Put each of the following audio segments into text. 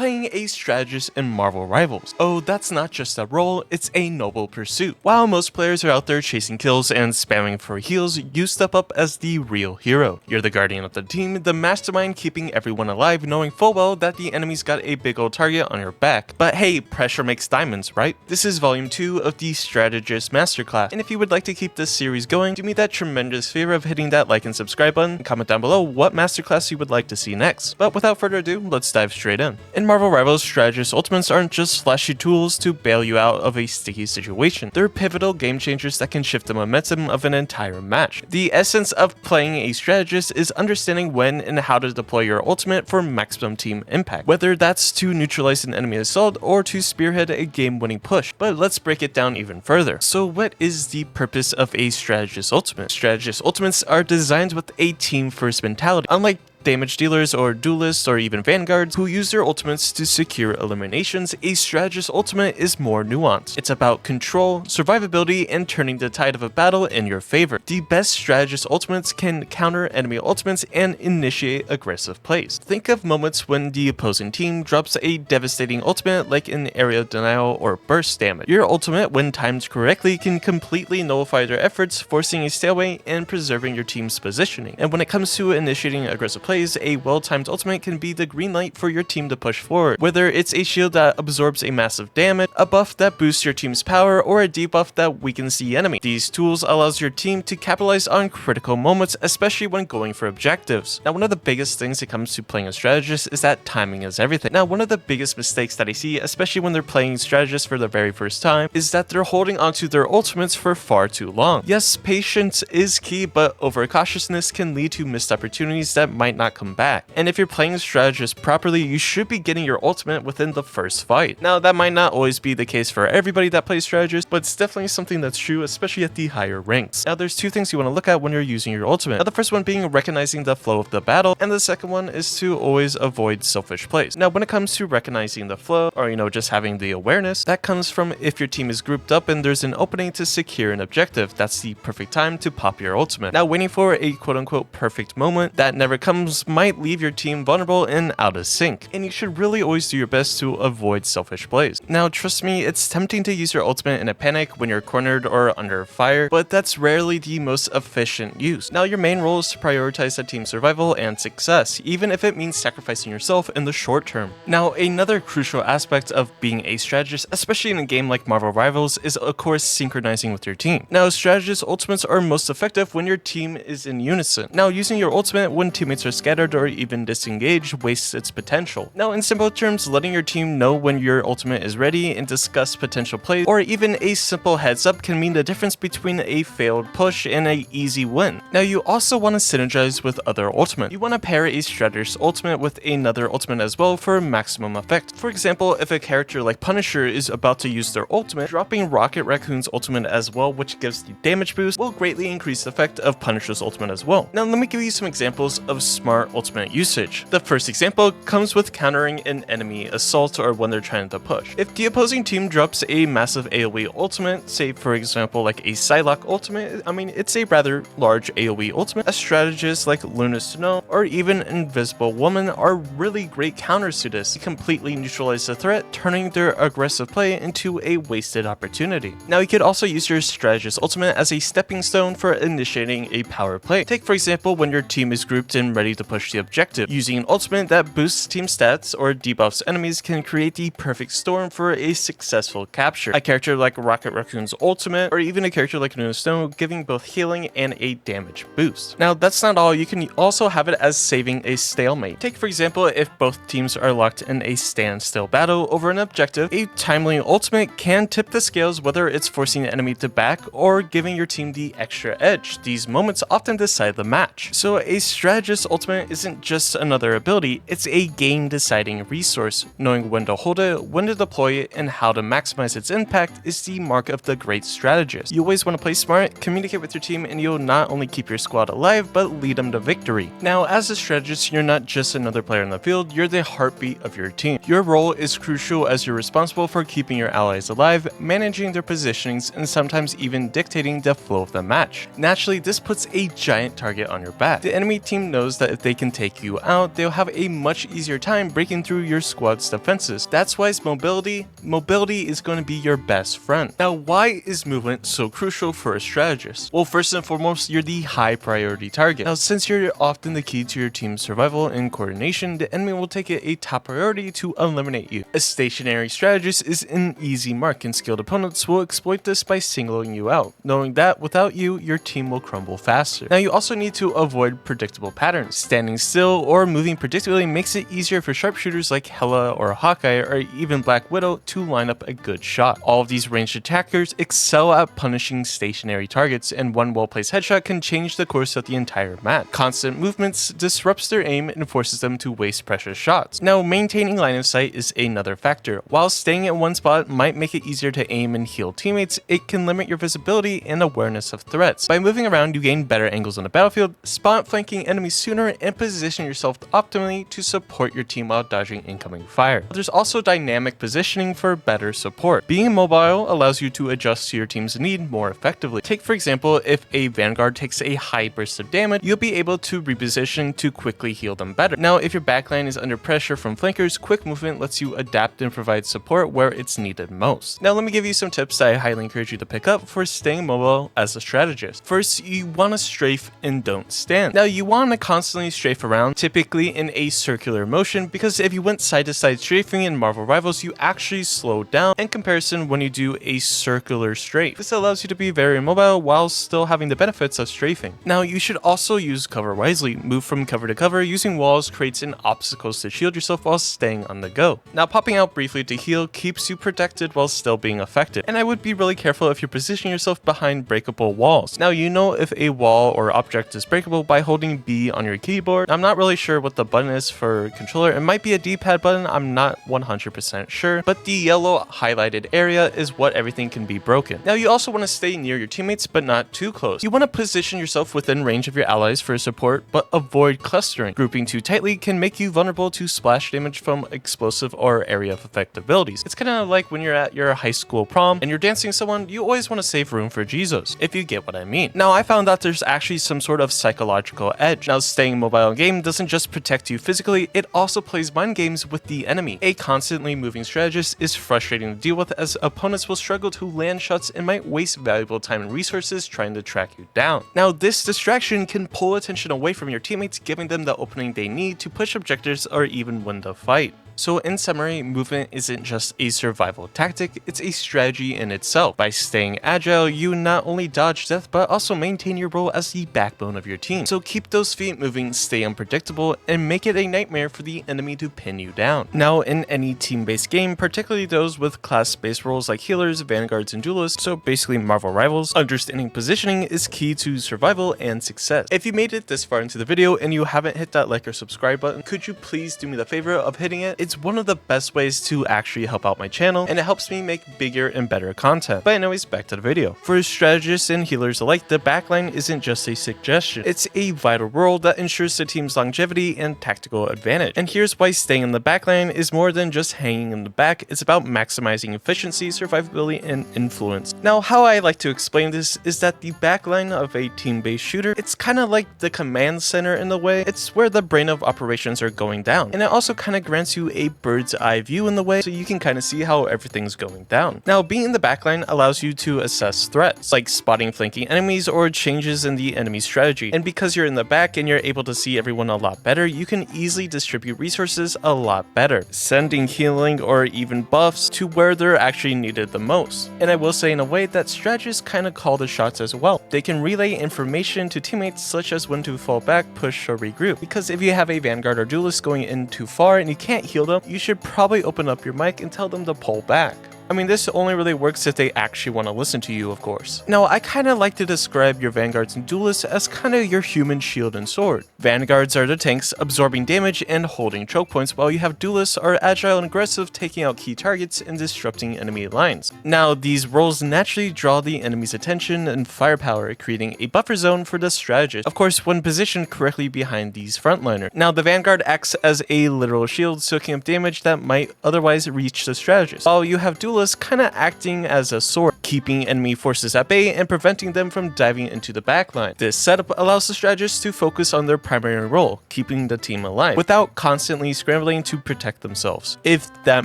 playing a strategist in Marvelrivals. Oh, that's not just a role, it's a noble pursuit. While most players are out there chasing kills and spamming for heals, you step up as the real hero. You're the guardian of the team, the mastermind keeping everyone alive, knowing full well that the enemy's got a big old target on your back. But hey, pressure makes diamonds, right? This is volume 2 of the Strategist Masterclass, and if you would like to keep this series going, do me that tremendous favor of hitting that like and subscribe button, and comment down below what masterclass you would like to see next. But without further ado, let's dive straight in. In Marvelrivals, Strategist ultimates aren't just flashy tools to bail you out of a sticky situation. They're pivotal game changers that can shift the momentum of an entire match. The essence of playing a strategist is understanding when and how to deploy your ultimate for maximum team impact, whether that's to neutralize an enemy assault or to spearhead a game-winning push. But let's break it down even further. So what is the purpose of a strategist ultimate? Strategist ultimates are designed with a team-first mentality. Unlike damage dealers or duelists or even vanguards who use their ultimates to secure eliminations, a strategist ultimate is more nuanced. It's about control, survivability, and turning the tide of a battle in your favor. The best strategist ultimates can counter enemy ultimates and initiate aggressive plays. Think of moments when the opposing team drops a devastating ultimate like an area denial or burst damage. Your ultimate, when timed correctly, can completely nullify their efforts, forcing a stalemate and preserving your team's positioning. And when it comes to initiating aggressive plays, a well-timed ultimate can be the green light for your team to push forward. Whether it's a shield that absorbs a massive damage, a buff that boosts your team's power, or a debuff that weakens the enemy. These tools allows your team to capitalize on critical moments, especially when going for objectives. Now, one of the biggest things that comes to playing a strategist is that timing is everything. Now, one of the biggest mistakes that I see, especially when they're playing strategists for the very first time, is that they're holding onto their ultimates for far too long. Yes, patience is key, but overcautiousness can lead to missed opportunities that might not come back. And if you're playing strategist properly, you should be getting your ultimate within the first fight. Now, that might not always be the case for everybody that plays strategist, but it's definitely something that's true, especially at the higher ranks. Now, there's two things you want to look at when you're using your ultimate. Now, the first one being recognizing the flow of the battle, and the second one is to always avoid selfish plays. Now, when it comes to recognizing the flow, or just having the awareness, that comes from if your team is grouped up and there's an opening to secure an objective. That's the perfect time to pop your ultimate. Now, waiting for a quote-unquote perfect moment that never comes might leave your team vulnerable and out of sync, and you should really always do your best to avoid selfish plays. Now, trust me, it's tempting to use your ultimate in a panic when you're cornered or under fire, but that's rarely the most efficient use. Now, your main role is to prioritize the team's survival and success, even if it means sacrificing yourself in the short term. Now, another crucial aspect of being a strategist, especially in a game like Marvelrivals, is of course synchronizing with your team. Now, strategist ultimates are most effective when your team is in unison. Now, using your ultimate when teammates are scattered or even disengaged wastes its potential. Now, in simple terms, letting your team know when your ultimate is ready and discuss potential plays, or even a simple heads up, can mean the difference between a failed push and an easy win. Now, you also want to synergize with other ultimate. You want to pair a strategist ultimate with another ultimate as well for maximum effect. For example, if a character like Punisher is about to use their ultimate, dropping Rocket Raccoon's ultimate as well, which gives the damage boost, will greatly increase the effect of Punisher's ultimate as well. Now, let me give you some examples of smart ultimate usage. The first example comes with countering an enemy assault or when they're trying to push. If the opposing team drops a massive AoE ultimate, say for example like a Psylocke ultimate, it's a rather large AoE ultimate, a strategist like Luna Snow or even Invisible Woman are really great counters to this. They completely neutralize the threat, turning their aggressive play into a wasted opportunity. Now, you could also use your strategist ultimate as a stepping stone for initiating a power play. Take for example when your team is grouped and ready to push the objective. Using an ultimate that boosts team stats or debuffs enemies can create the perfect storm for a successful capture. A character like Rocket Raccoon's ultimate, or even a character like Luna Snow, giving both healing and a damage boost. Now, that's not all. You can also have it as saving a stalemate. Take for example if both teams are locked in a standstill battle over an objective, a timely ultimate can tip the scales, whether it's forcing the enemy to back or giving your team the extra edge. These moments often decide the match. So a strategist ultimate isn't just another ability, it's a game deciding resource. Knowing when to hold it, when to deploy it, and how to maximize its impact is the mark of the great strategist. You always want to play smart, communicate with your team, and you'll not only keep your squad alive, but lead them to victory. Now, as a strategist, you're not just another player on the field, you're the heartbeat of your team. Your role is crucial as you're responsible for keeping your allies alive, managing their positionings, and sometimes even dictating the flow of the match. Naturally, this puts a giant target on your back. The enemy team knows that if if they can take you out, they'll have a much easier time breaking through your squad's defenses. That's why mobility is going to be your best friend. Now, why is movement so crucial for a strategist? Well, first and foremost, you're the high priority target. Now, since you're often the key to your team's survival and coordination, the enemy will take it a top priority to eliminate you. A stationary strategist is an easy mark, and skilled opponents will exploit this by singling you out, knowing that without you, your team will crumble faster. Now, you also need to avoid predictable patterns. Standing still or moving predictably makes it easier for sharpshooters like Hela or Hawkeye or even Black Widow to line up a good shot. All of these ranged attackers excel at punishing stationary targets, and one well-placed headshot can change the course of the entire map. Constant movements disrupts their aim and forces them to waste precious shots. Now, maintaining line of sight is another factor. While staying in one spot might make it easier to aim and heal teammates, it can limit your visibility and awareness of threats. By moving around, you gain better angles on the battlefield, spot flanking enemies sooner, and position yourself optimally to support your team while dodging incoming fire. There's also dynamic positioning for better support. Being mobile allows you to adjust to your team's need more effectively. Take for example, if a Vanguard takes a high burst of damage, you'll be able to reposition to quickly heal them better. Now, if your backline is under pressure from flankers, quick movement lets you adapt and provide support where it's needed most. Now, let me give you some tips that I highly encourage you to pick up for staying mobile as a strategist. First, you want to strafe and don't stand. Now, you want to constantly strafe around, typically in a circular motion, because if you went side to side strafing in Marvelrivals, you actually slow down in comparison when you do a circular strafe. This allows you to be very mobile while still having the benefits of strafing. Now, you should also use cover wisely. Move from cover to cover using walls creates an obstacles to shield yourself while staying on the go. Now, popping out briefly to heal keeps you protected while still being effective, and I would be really careful if you're positioning yourself behind breakable walls. Now, you know if a wall or object is breakable by holding B on your keyboard. I'm not really sure what the button is for controller. It might be a D-pad button, I'm not 100% sure, but the yellow highlighted area is what everything can be broken. Now, you also want to stay near your teammates but not too close. You want to position yourself within range of your allies for support, but avoid clustering. Grouping too tightly can make you vulnerable to splash damage from explosive or area of effect abilities. It's kind of like when you're at your high school prom and you're dancing with someone, you always want to save room for Jesus, if you get what I mean. Now, I found that there's actually some sort of psychological edge. Now, staying mobile in game doesn't just protect you physically, it also plays mind games with the enemy. A constantly moving strategist is frustrating to deal with, as opponents will struggle to land shots and might waste valuable time and resources trying to track you down. Now, this distraction can pull attention away from your teammates, giving them the opening they need to push objectives or even win the fight. So in summary, movement isn't just a survival tactic, it's a strategy in itself. By staying agile, you not only dodge death, but also maintain your role as the backbone of your team. So keep those feet moving, stay unpredictable, and make it a nightmare for the enemy to pin you down. Now, in any team-based game, particularly those with class-based roles like healers, vanguards, and duelists, so basically Marvelrivals, understanding positioning is key to survival and success. If you made it this far into the video and you haven't hit that like or subscribe button, could you please do me the favor of hitting it? It's one of the best ways to actually help out my channel, and it helps me make bigger and better content. But anyways, back to the video. For strategists and healers alike, the backline isn't just a suggestion. It's a vital role that ensures the team's longevity and tactical advantage. And here's why staying in the backline is more than just hanging in the back. It's about maximizing efficiency, survivability, and influence. Now, how I like to explain this is that the backline of a team-based shooter, it's kind of like the command center in a way. It's where the brain of operations are going down. And it also kind of grants you a bird's eye view in the way, so you can kind of see how everything's going down. Now, being in the backline allows you to assess threats, like spotting flanking enemies or changes in the enemy's strategy. And because you're in the back and you're able to see everyone a lot better, you can easily distribute resources a lot better, sending healing or even buffs to where they're actually needed the most. And I will say, in a way, that strategists kind of call the shots as well. They can relay information to teammates, such as when to fall back, push, or regroup. Because if you have a vanguard or duelist going in too far and you can't heal them, you should probably open up your mic and tell them to pull back. I mean, this only really works if they actually want to listen to you, of course. Now, I kind of like to describe your vanguards and duelists as kind of your human shield and sword. Vanguards are the tanks, absorbing damage and holding choke points, while you have duelists are agile and aggressive, taking out key targets and disrupting enemy lines. Now, these roles naturally draw the enemy's attention and firepower, creating a buffer zone for the strategist, of course, when positioned correctly behind these frontliners. Now, the vanguard acts as a literal shield, soaking up damage that might otherwise reach the strategist, while you have duelists duelist kinda acting as a sword, keeping enemy forces at bay and preventing them from diving into the backline. This setup allows the strategists to focus on their primary role, keeping the team alive, without constantly scrambling to protect themselves, if that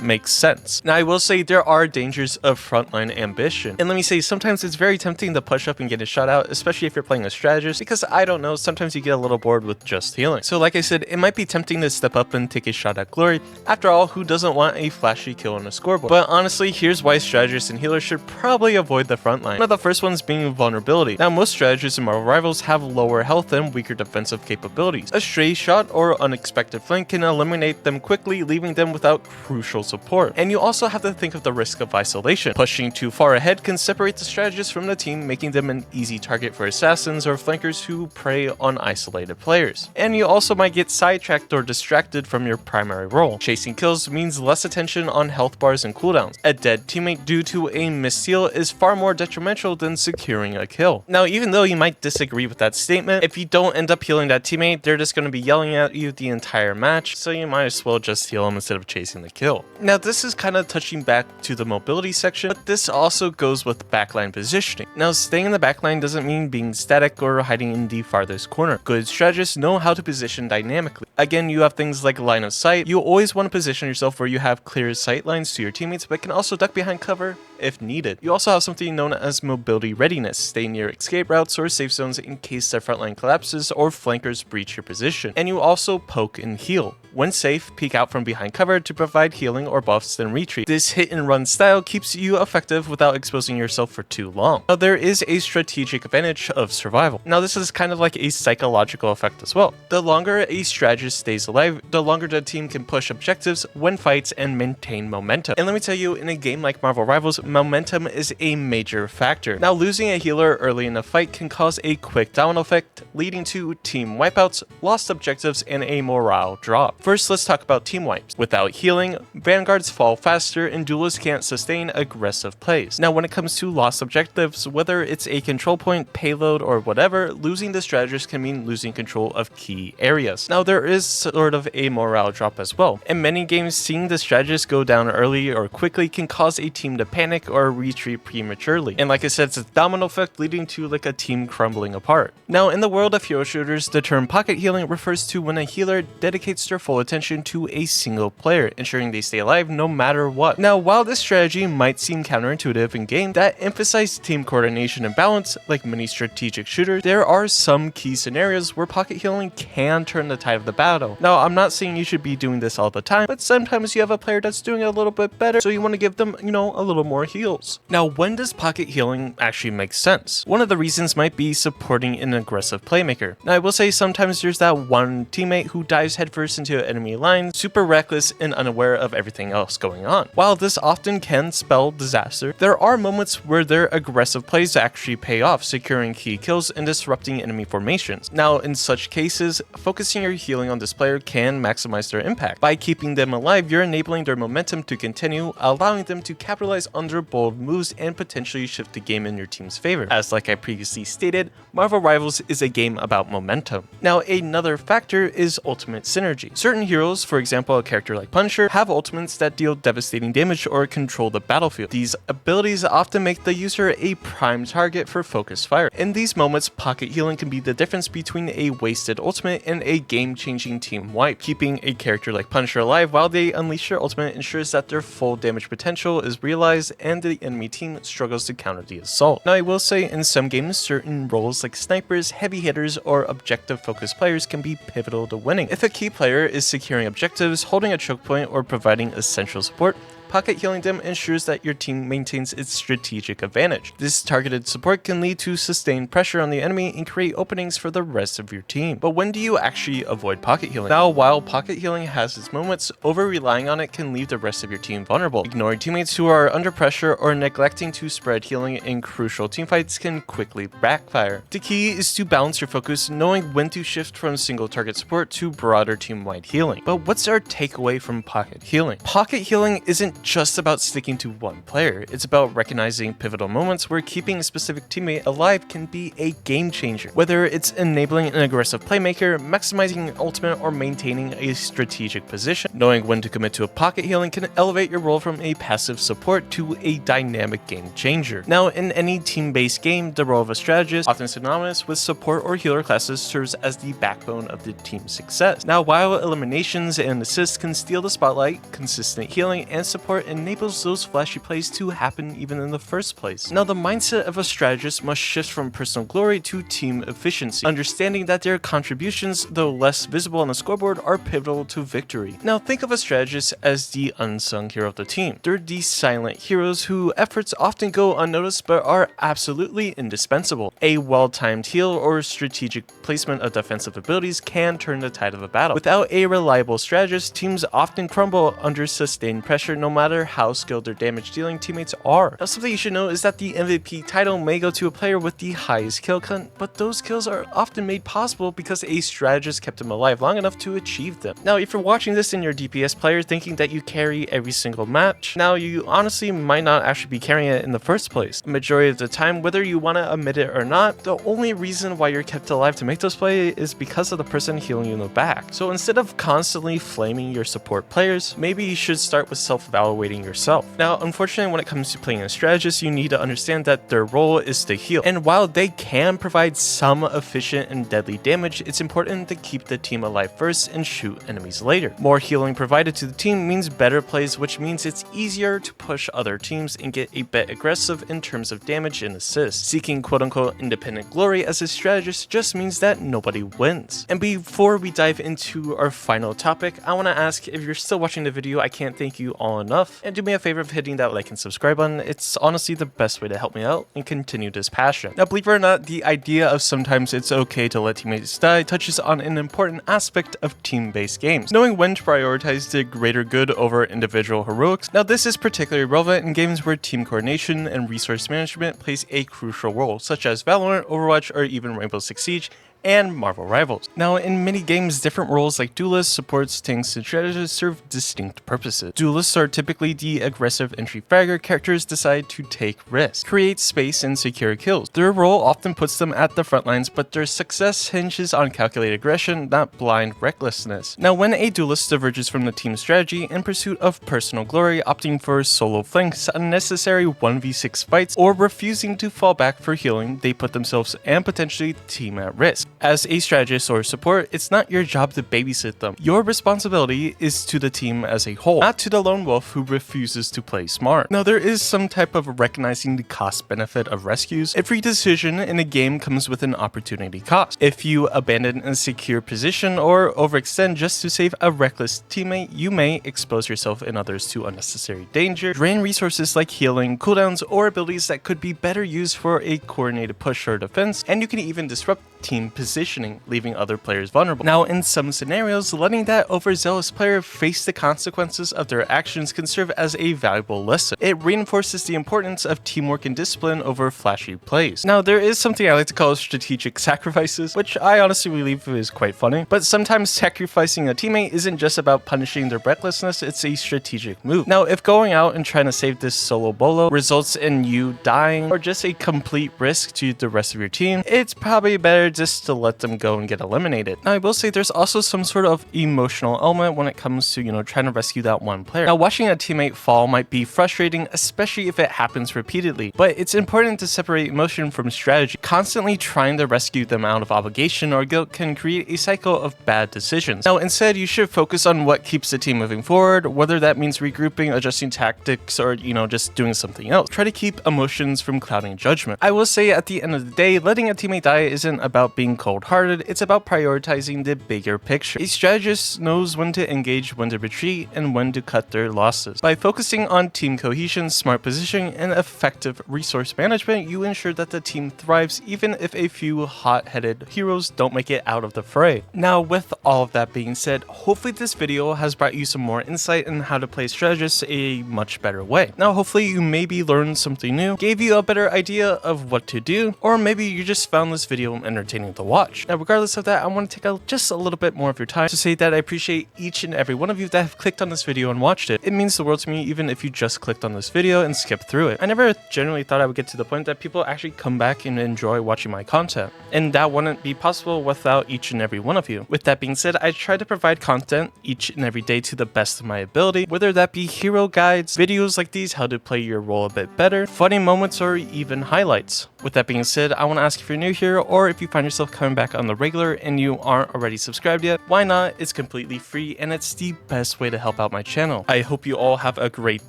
makes sense. Now I will say there are dangers of frontline ambition, and let me say sometimes it's very tempting to push up and get a shot out, especially if you're playing a strategist, because I don't know, sometimes you get a little bored with just healing. So like I said, it might be tempting to step up and take a shot at glory. After all, who doesn't want a flashy kill on a scoreboard? But honestly, here's why strategists and healers should probably avoid the front line. One of the first ones being vulnerability. Now most strategists in Marvelrivals have lower health and weaker defensive capabilities. A stray shot or unexpected flank can eliminate them quickly, leaving them without crucial support. And you also have to think of the risk of isolation. Pushing too far ahead can separate the strategist from the team, making them an easy target for assassins or flankers who prey on isolated players. And you also might get sidetracked or distracted from your primary role. Chasing kills means less attention on health bars and cooldowns. A dead teammate due to a missteal is far more detrimental than securing a kill. Now, even though you might disagree with that statement, if you don't end up healing that teammate, they're just going to be yelling at you the entire match, so you might as well just heal them instead of chasing the kill. Now, this is kind of touching back to the mobility section, but this also goes with backline positioning. Now, staying in the backline doesn't mean being static or hiding in the farthest corner. Good strategists know how to position dynamically. Again, you have things like line of sight. You always want to position yourself where you have clear sight lines to your teammates, but can also duck behind cover if needed. You also have something known as mobility readiness. Stay near escape routes or safe zones in case their frontline collapses or flankers breach your position. And you also poke and heal. When safe, peek out from behind cover to provide healing or buffs, then retreat. This hit and run style keeps you effective without exposing yourself for too long. Now there is a strategic advantage of survival. Now this is kind of like a psychological effect as well. The longer a strategist stays alive, the longer the team can push objectives, win fights, and maintain momentum. And let me tell you, in a game like Marvelrivals, momentum is a major factor. Now losing a healer early in a fight can cause a quick domino effect, leading to team wipeouts, lost objectives, and a morale drop. First, let's talk about team wipes. Without healing, vanguards fall faster and duelists can't sustain aggressive plays. Now when it comes to lost objectives, whether it's a control point, payload, or whatever, losing the strategist can mean losing control of key areas. Now there is sort of a morale drop as well. In many games, seeing the strategist go down early or quickly can cause a team to panic or retreat prematurely. And like I said, it's a domino effect leading to like a team crumbling apart. Now in the world of hero shooters, the term pocket healing refers to when a healer dedicates their full attention to a single player, ensuring they stay alive no matter what. Now while this strategy might seem counterintuitive in game that emphasize team coordination and balance, like many strategic shooters, there are some key scenarios where pocket healing can turn the tide of the battle. Now I'm not saying you should be doing this all the time, but sometimes you have a player that's doing it a little bit better, so you want to give them, a little more heals. Now when does pocket healing actually make sense? One of the reasons might be supporting an aggressive playmaker. Now I will say sometimes there's that one teammate who dives headfirst into an enemy line, super reckless and unaware of everything else going on. While this often can spell disaster, there are moments where their aggressive plays actually pay off, securing key kills and disrupting enemy formations. Now in such cases, focusing your healing on this player can maximize their impact. By keeping them alive, you're enabling their momentum to continue, allowing them to capitalize on their bold moves and potentially shift the game in your team's favor. As like I previously stated, Marvelrivals is a game about momentum. Now another factor is ultimate synergy. Certain heroes, for example a character like Punisher, have ultimates that deal devastating damage or control the battlefield. These abilities often make the user a prime target for focused fire. In these moments, pocket healing can be the difference between a wasted ultimate and a game-changing team wipe. Keeping a character like Punisher alive while they unleash their ultimate ensures that their full damage potential is realized and the enemy team struggles to counter the assault. Now I will say in some games, certain roles like snipers, heavy hitters, or objective focused players can be pivotal to winning. If a key player is securing objectives, holding a choke point, or providing essential support, pocket healing them ensures that your team maintains its strategic advantage. This targeted support can lead to sustained pressure on the enemy and create openings for the rest of your team. But when do you actually avoid pocket healing? Now, while pocket healing has its moments, over-relying on it can leave the rest of your team vulnerable. Ignoring teammates who are under pressure or neglecting to spread healing in crucial teamfights can quickly backfire. The key is to balance your focus, knowing when to shift from single target support to broader team-wide healing. But what's our takeaway from pocket healing? Pocket healing isn't isn't just about sticking to one player, it's about recognizing pivotal moments where keeping a specific teammate alive can be a game changer. Whether it's enabling an aggressive playmaker, maximizing an ultimate, or maintaining a strategic position, knowing when to commit to a pocket healing can elevate your role from a passive support to a dynamic game changer. Now, in any team-based game, the role of a strategist, often synonymous with support or healer classes, serves as the backbone of the team's success. Now, while eliminations and assists can steal the spotlight, consistent healing and support enables those flashy plays to happen even in the first place. Now, the mindset of a strategist must shift from personal glory to team efficiency, understanding that their contributions, though less visible on the scoreboard, are pivotal to victory. Now, think of a strategist as the unsung hero of the team. They're the silent heroes whose efforts often go unnoticed but are absolutely indispensable. A well-timed heal or strategic placement of defensive abilities can turn the tide of a battle. Without a reliable strategist, teams often crumble under sustained pressure no matter how skilled their damage-dealing teammates are. Now, something you should know is that the MVP title may go to a player with the highest kill count, but those kills are often made possible because a strategist kept them alive long enough to achieve them. Now, if you're watching this and you're a DPS player thinking that you carry every single match, now you honestly might not actually be carrying it in the first place. The majority of the time, whether you want to admit it or not, the only reason why you're kept alive to make those plays is because of the person healing you in the back. So instead of constantly flaming your support players, maybe you should start with self-evaluating yourself. Now, unfortunately, when it comes to playing a strategist, you need to understand that their role is to heal. And while they can provide some efficient and deadly damage, it's important to keep the team alive first and shoot enemies later. More healing provided to the team means better plays, which means it's easier to push other teams and get a bit aggressive in terms of damage and assists. Seeking quote-unquote independent glory as a strategist just means that nobody wins. And before we dive into our final topic, I want to ask, if you're still watching the video, I can't thank you all enough, and do me a favor of hitting that like and subscribe button. It's honestly the best way to help me out and continue this passion. Now, believe it or not, the idea of sometimes it's okay to let teammates die touches on an important aspect of team-based games, knowing when to prioritize the greater good over individual heroics. Now, this is particularly relevant in games where team coordination and resource management plays a crucial role, such as Valorant, Overwatch, or even Rainbow Six Siege and Marvelrivals. Now, in many games, different roles like duelists, supports, tanks, and strategists serve distinct purposes. Duelists are typically the aggressive entry fragger characters decide to take risks, create space, and secure kills. Their role often puts them at the front lines, but their success hinges on calculated aggression, not blind recklessness. Now, when a duelist diverges from the team's strategy in pursuit of personal glory, opting for solo flanks, unnecessary 1v6 fights, or refusing to fall back for healing, they put themselves and potentially the team at risk. As a strategist or support, it's not your job to babysit them. Your responsibility is to the team as a whole, not to the lone wolf who refuses to play smart. Now, there is some type of recognizing the cost benefit of rescues. Every decision in a game comes with an opportunity cost. If you abandon a secure position or overextend just to save a reckless teammate, you may expose yourself and others to unnecessary danger, drain resources like healing, cooldowns, or abilities that could be better used for a coordinated push or defense, and you can even disrupt team positioning, leaving other players vulnerable. Now, in some scenarios, letting that overzealous player face the consequences of their actions can serve as a valuable lesson. It reinforces the importance of teamwork and discipline over flashy plays. Now, there is something I like to call strategic sacrifices, which I honestly believe is quite funny, but sometimes sacrificing a teammate isn't just about punishing their recklessness, it's a strategic move. Now, if going out and trying to save this solo bolo results in you dying or just a complete risk to the rest of your team, it's probably better just to let them go and get eliminated. Now, I will say there's also some sort of emotional element when it comes to, trying to rescue that one player. Now, watching a teammate fall might be frustrating, especially if it happens repeatedly, but it's important to separate emotion from strategy. Constantly trying to rescue them out of obligation or guilt can create a cycle of bad decisions. Now, instead, you should focus on what keeps the team moving forward, whether that means regrouping, adjusting tactics, or, just doing something else. Try to keep emotions from clouding judgment. I will say at the end of the day, letting a teammate die isn't about being cold-hearted, it's about prioritizing the bigger picture. A strategist knows when to engage, when to retreat, and when to cut their losses. By focusing on team cohesion, smart positioning, and effective resource management, you ensure that the team thrives even if a few hot-headed heroes don't make it out of the fray. Now, with all of that being said, hopefully this video has brought you some more insight on how to play strategists a much better way. Now, hopefully you maybe learned something new, gave you a better idea of what to do, or maybe you just found this video entertaining. entertaining to watch. Now, regardless of that, I want to take just a little bit more of your time to say that I appreciate each and every one of you that have clicked on this video and watched it. It means the world to me even if you just clicked on this video and skipped through it. I never generally thought I would get to the point that people actually come back and enjoy watching my content, and that wouldn't be possible without each and every one of you. With that being said, I try to provide content each and every day to the best of my ability, whether that be hero guides, videos like these, how to play your role a bit better, funny moments, or even highlights. With that being said, I want to ask if you're new here or if you find yourself coming back on the regular and you aren't already subscribed yet, why not? It's completely free and it's the best way to help out my channel. I hope you all have a great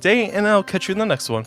day and I'll catch you in the next one.